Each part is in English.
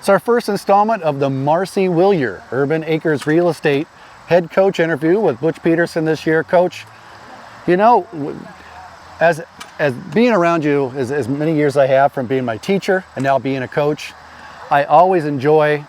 It's our first installment of the Marcy Willier Urban Acres Real Estate head coach interview with Butch Pedersen this year. Coach, you know, as being around you as many years I have from being my teacher and now being a coach, I always enjoy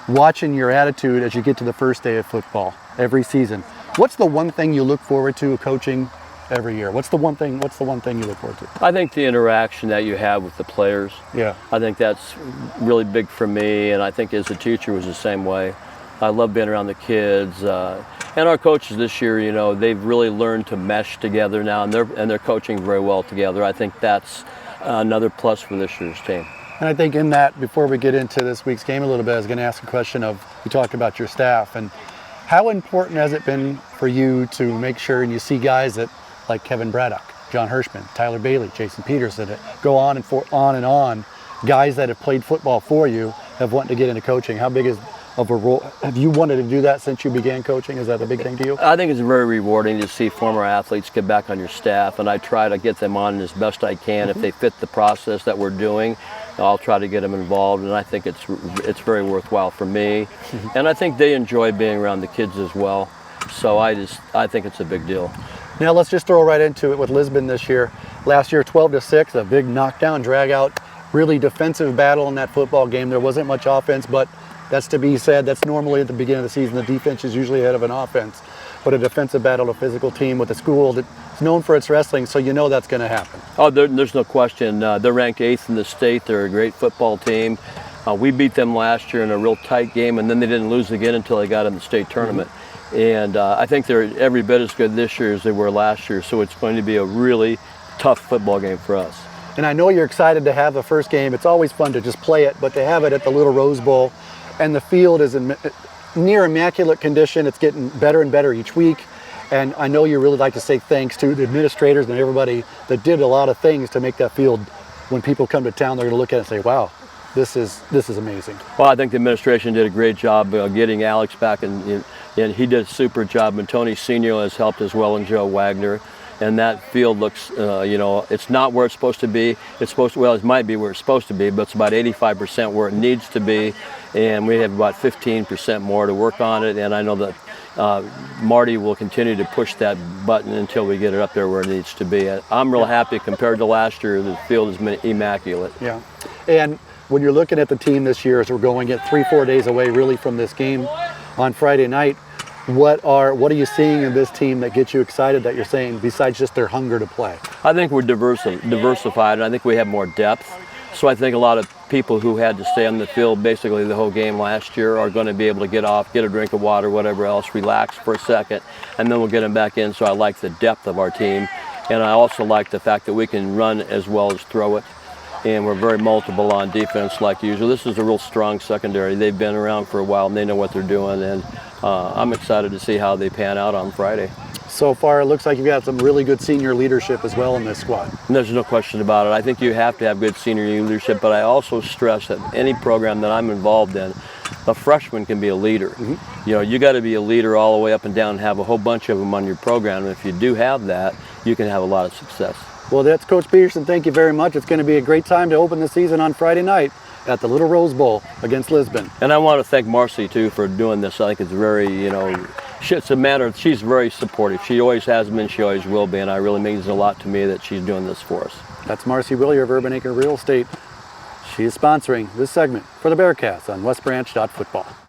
watching your attitude as you get to the first day of football every season. What's the one thing you look forward to coaching every year? What's the one thing you look forward to? I think the interaction that you have with the players. Yeah. I think that's really big for me, and I think as a teacher was the same way. I love being around the kids, and our coaches this year. You know, they've really learned to mesh together now, and they're coaching very well together. I think that's another plus for this year's team. And I think in that, before we get into this week's game a little bit, I was going to ask a question of, you talked about your staff, and how important has it been for you to make sure, and you see guys that like Kevin Braddock, John Hirschman, Tyler Bailey, Jason Peterson, go on and on, guys that have played football for you have wanted to get into coaching. How big of a role have you wanted to do that since you began coaching? Is that a big thing to you? I think it's very rewarding to see former athletes get back on your staff, and I try to get them on as best I can. If they fit the process that we're doing, I'll try to get them involved, and I think it's very worthwhile for me. And I think they enjoy being around the kids as well. So I think it's a big deal. Now let's just throw right into it with Lisbon this year. Last year, 12-6, a big knockdown, drag out, really defensive battle in that football game. There wasn't much offense, but that's to be said. That's normally at the beginning of the season. The defense is usually ahead of an offense. But a defensive battle, a physical team with a school that's known for its wrestling, so you know that's going to happen. Oh, there's no question. They're ranked 8th in the state. They're a great football team. We beat them last year in a real tight game, and then they didn't lose again until they got in the state tournament. And I think they're every bit as good this year as they were last year, so it's going to be a really tough football game for us. And I know you're excited to have the first game. It's always fun to just play it, but to have it at the Little Rose Bowl, and the field is in near immaculate condition. It's getting better and better each week. And I know you really like to say thanks to the administrators and everybody that did a lot of things to make that field, when people come to town, they're going to look at it and say, wow, this is amazing. Well, I think the administration did a great job getting Alex back, and he did a super job. And Tony Senior has helped as well, and Joe Wagner. And that field looks, you know, it's not where it's supposed to be. It's supposed to, well, it might be where it's supposed to be, but it's about 85% where it needs to be. And we have about 15% more to work on it. And I know that Marty will continue to push that button until we get it up there where it needs to be. I'm real happy compared to last year. The field has been immaculate. Yeah. And when you're looking at the team this year, as we're going at 3-4 days away really from this game on Friday night, what are you seeing in this team that gets you excited, that you're saying, besides just their hunger to play? I think we're diversified, and I think we have more depth. So I think a lot of people who had to stay on the field basically the whole game last year are going to be able to get off, get a drink of water, whatever else, relax for a second, and then we'll get them back in. So I like the depth of our team, and I also like the fact that we can run as well as throw it. And we're very multiple on defense like usual. This is a real strong secondary. They've been around for a while, and they know what they're doing. And I'm excited to see how they pan out on Friday. So far, it looks like you've got some really good senior leadership as well in this squad. And there's no question about it. I think you have to have good senior leadership, but I also stress that any program that I'm involved in, a freshman can be a leader. You know, you got to be a leader all the way up and down and have a whole bunch of them on your program. And if you do have that, you can have a lot of success. Well, that's Coach Pedersen. Thank you very much. It's going to be a great time to open the season on Friday night at the Little Rose Bowl against Lisbon. And I want to thank Marcy, too, for doing this. I think it's very, you know, it's a matter of, she's very supportive. She always has been, she always will be, and it really means a lot to me that she's doing this for us. That's Marcy Willier of Urban Acre Real Estate. She is sponsoring this segment for the Bearcats on WestBranch.Football.